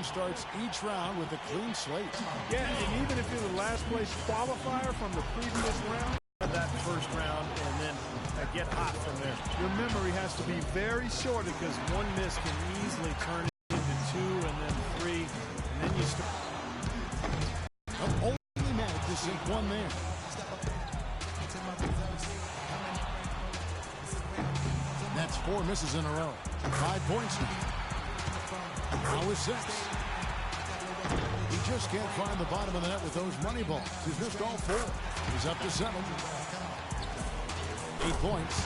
he starts each round with a clean slate. Yeah, and even if you're the last place qualifier from the previous round, that first round, and then get hot from there. Your memory has to be very short because one miss can easily turn into 2 and then 3, and then you start. Only managed to sink one there. That's 4 misses in a row. 5 points now. Now with 6. He just can't find the bottom of the net with those money balls. He's missed all 4. He's up to 7. 8 points.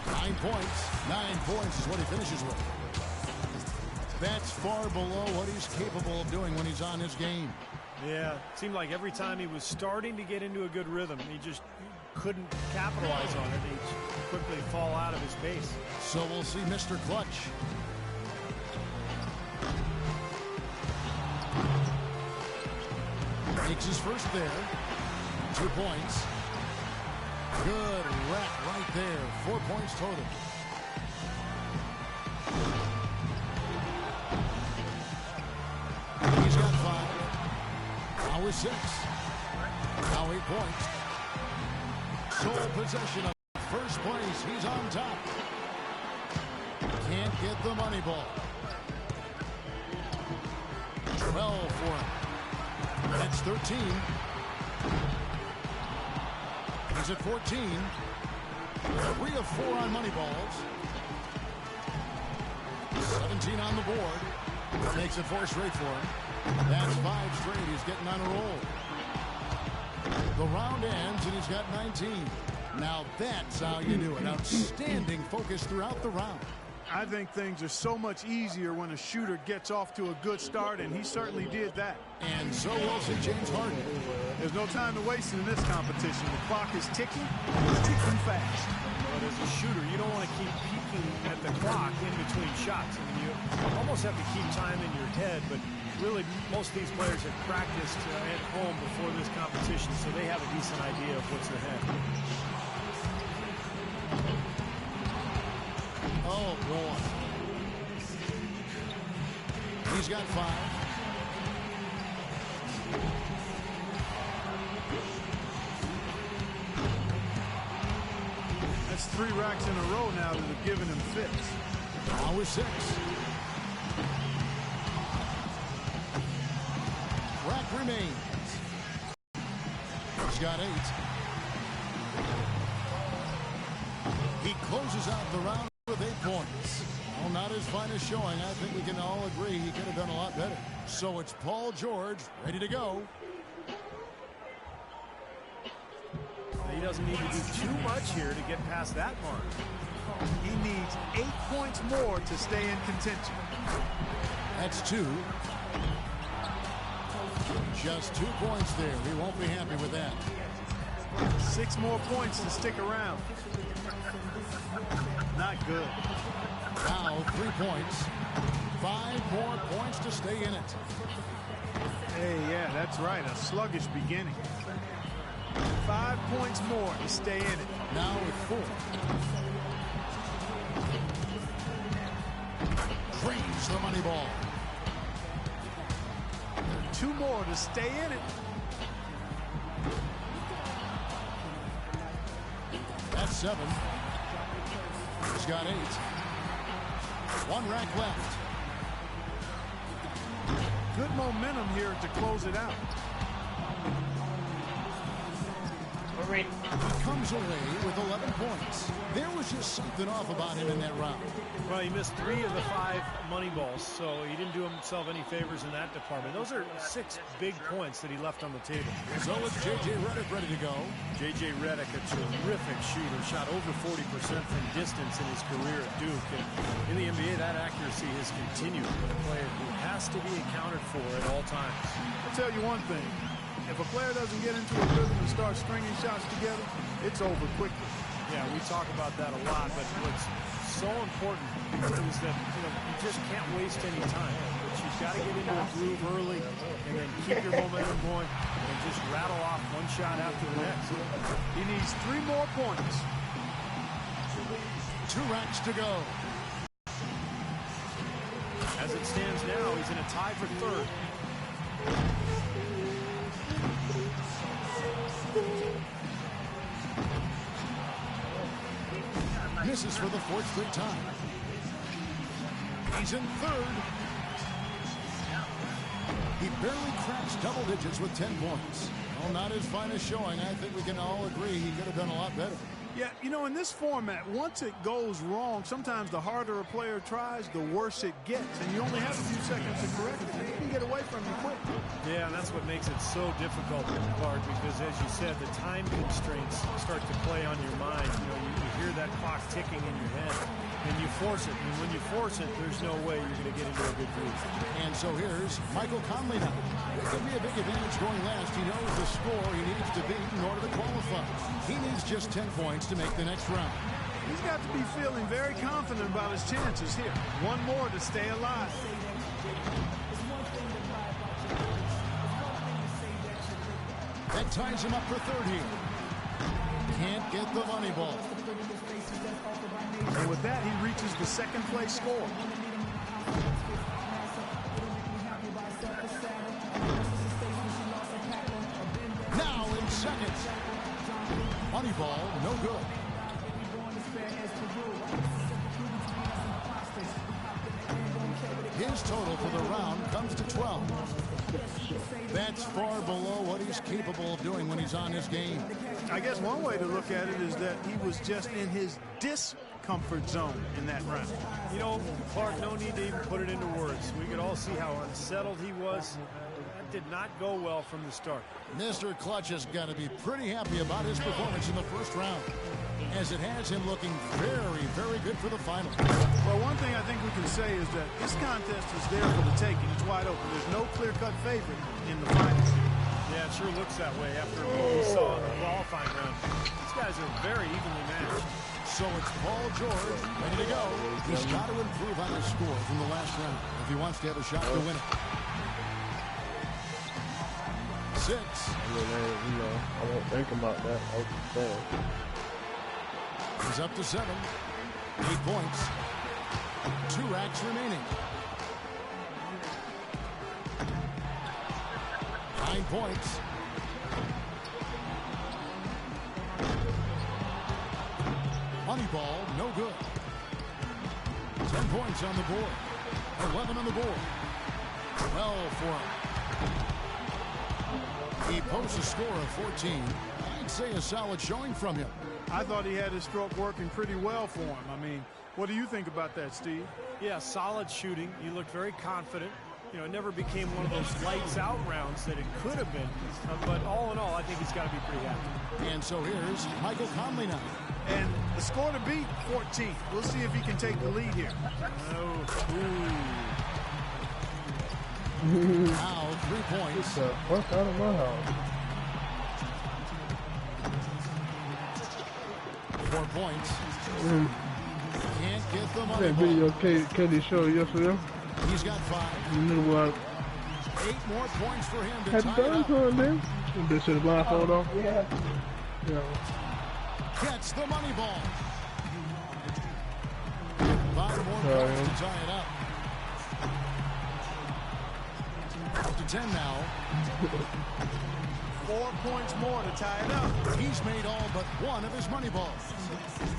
9 points. 9 points is what he finishes with. That's far below what he's capable of doing when he's on his game. Yeah, it seemed like every time he was starting to get into a good rhythm, he just couldn't capitalize on it. He'd quickly fall out of his pace. So we'll see Mr. Clutch. Makes his first there. 2 points. Good rack right there. 4 points total. He's got 5. Now with 6. Now 8 points. Sole possession of first place. He's on top. Can't get the money ball. 12 for him. That's 13. He's at 14. 3 of 4 on money balls. 17 on the board. Makes it 4 straight for him. That's 5 straight. He's getting on a roll. The round ends and he's got 19. Now that's how you do it. Outstanding focus throughout the round. I think things are so much easier when a shooter gets off to a good start, and he certainly did that. And so also James Harden. There's no time to waste in this competition. The clock is ticking. It's ticking fast. But as a shooter, you don't want to keep peeking at the clock in between shots. I mean, you almost have to keep time in your head, but really most of these players have practiced at home before this competition, so they have a decent idea of what's ahead. Oh, boy. He's got 5. That's 3 racks in a row now that have given him fits. Now with 6. Rack remains. He's got 8. He closes out the round with 8 points. Well, not his finest showing. I think we can all agree he could have done a lot better. So it's Paul George ready to go. He doesn't need to do too much here to get past that mark. He needs 8 points more to stay in contention. That's 2. Just 2 points there. He won't be happy with that. 6 more points to stick around. Not good. Now 3 points. 5 more points to stay in it. Hey, yeah, that's right. A sluggish beginning. 5 points more to stay in it. Now with 4. Drains the money ball. 2 more to stay in it. That's 7. He's got 8. 1 rack left. Good momentum here to close it out. He comes away with 11 points. There was just something off about him in that round. Well, he missed 3 of the 5 money balls, so he didn't do himself any favors in that department. Those are 6 big points that he left on the table. So it's J.J. Redick ready to go. J.J. Redick, a terrific shooter, shot over 40% from distance in his career at Duke. And in the NBA, that accuracy has continued. A player who has to be accounted for at all times. I'll tell you one thing. If a player doesn't get into a rhythm and start stringing shots together, it's over quickly. Yeah, we talk about that a lot, but what's so important is that you just can't waste any time. But you've got to get into a groove early and then keep your momentum going and just rattle off one shot after the next. He needs 3 more points. 2 racks to go. As As it stands now, he's in a tie for third. Misses for the fourth straight time. He's in third. He barely cracks double digits with 10 points. Well, not his finest showing. I think we can all agree he could have done a lot better. Yeah, you know, in this format, once it goes wrong, sometimes the harder a player tries, the worse it gets. And you only have a few seconds to correct it. They can get away from you quick. Yeah, and that's what makes it so difficult, Clark, because as you said, the time constraints start to play on your mind. You know, you hear that clock ticking in your head, and you force it. And when you force it, there's no way you're going to get into a good groove. And so here's Michael Conley now. It could be a big advantage going last. He knows the score he needs to beat in order to qualify. He needs just 10 points to make the next round. He's got to be feeling very confident about his chances here. One more to stay alive. That ties him up for third here. Can't get the money ball. And with that, he reaches the second place score. Now in second. Money ball, no good. His total for the round comes to 12. That's far below what he's capable of doing when he's on his game. I guess one way to look at it is that he was just in his discomfort zone in that round. You know, Clark, no need to even put it into words. We could all see how unsettled he was. That did not go well from the start. Mr. Clutch has got to be pretty happy about his performance in the first round, as it has him looking very, very good for the final. Well, one thing I think we can say is that this contest is there for the taking. It's wide open. There's no clear-cut favorite in the finals. Yeah, it sure looks that way after what we saw in the qualifying round. These guys are very evenly matched. So it's Paul George ready to go. He's got to improve on his score from the last round if he wants to have a shot to win it. 6. I won't think about that. He's up to 7. 8 points. 2 racks remaining. 9 points. Money ball, no good. 10 points on the board. 11 on the board. 12 for him. He posts a score of 14. I'd say a solid showing from him. I thought he had his stroke working pretty well for him. I mean, what do you think about that, Steve? Yeah, solid shooting. You looked very confident. You know, it never became one of those lights out rounds that it could have been. But all in all, I think he's got to be pretty happy. And so here's Michael Conley now. And the score to beat, 14. We'll see if he can take the lead here. Now 3 points. What's out of my house? 4 points. Can't get the money That ball. video Kelly showed yesterday. He's got 5. You know what? 8 more points for him to Had tie you it done up. something then? They should have blindfold on. Yeah. Gets the money ball. 5 more points to tie it up. Up to 10 now. 4 points more to tie it up. He's made all but 1 of his money balls.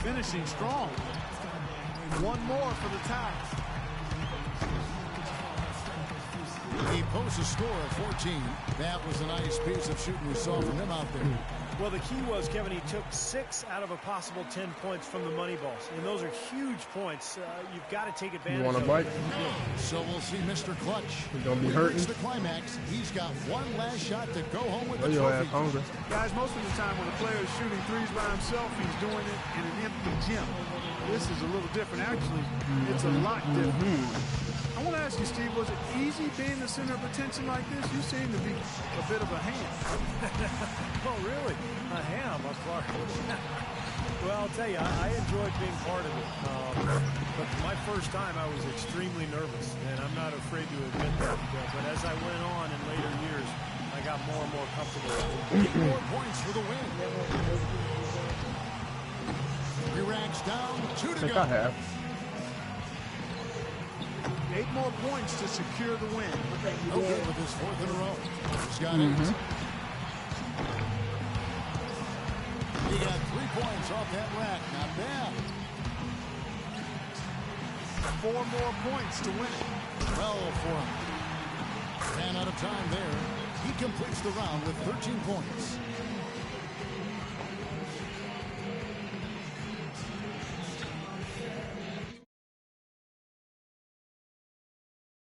Finishing strong. 1 more for the tie. He posts a score of 14. That was a nice piece of shooting we saw from him out there. Well, the key was, Kevin, he took 6 out of a possible 10 points from the money balls. And those are huge points. You've got to take advantage of You want a bite? So we'll see Mr. Clutch. He's going to be When he hurting. reaches the climax. He's got 1 last shot to go home with Oh, the your ass trophy. hungry. Guys, most of the time when a player is shooting threes by himself, he's doing it in an empty gym. This is a little different. Actually, it's a lot different. I want to ask you, Steve, was it easy being the center of attention like this? You seem to be a bit of a ham. Oh, really? A ham, Clark. Well, I'll tell you, I enjoyed being part of it. But my first time, I was extremely nervous, and I'm not afraid to admit that. But as I went on in later years, I got more and more comfortable. 8 more points for the win. 3 racks down, 2 to I think go. I have. 8 more points to secure the win. No good with his 4th in a row. He's got 8. He got 3 points off that rack. Not bad. 4 more points to win it. 12 for him. Ran out of time there. He completes the round with 13 points.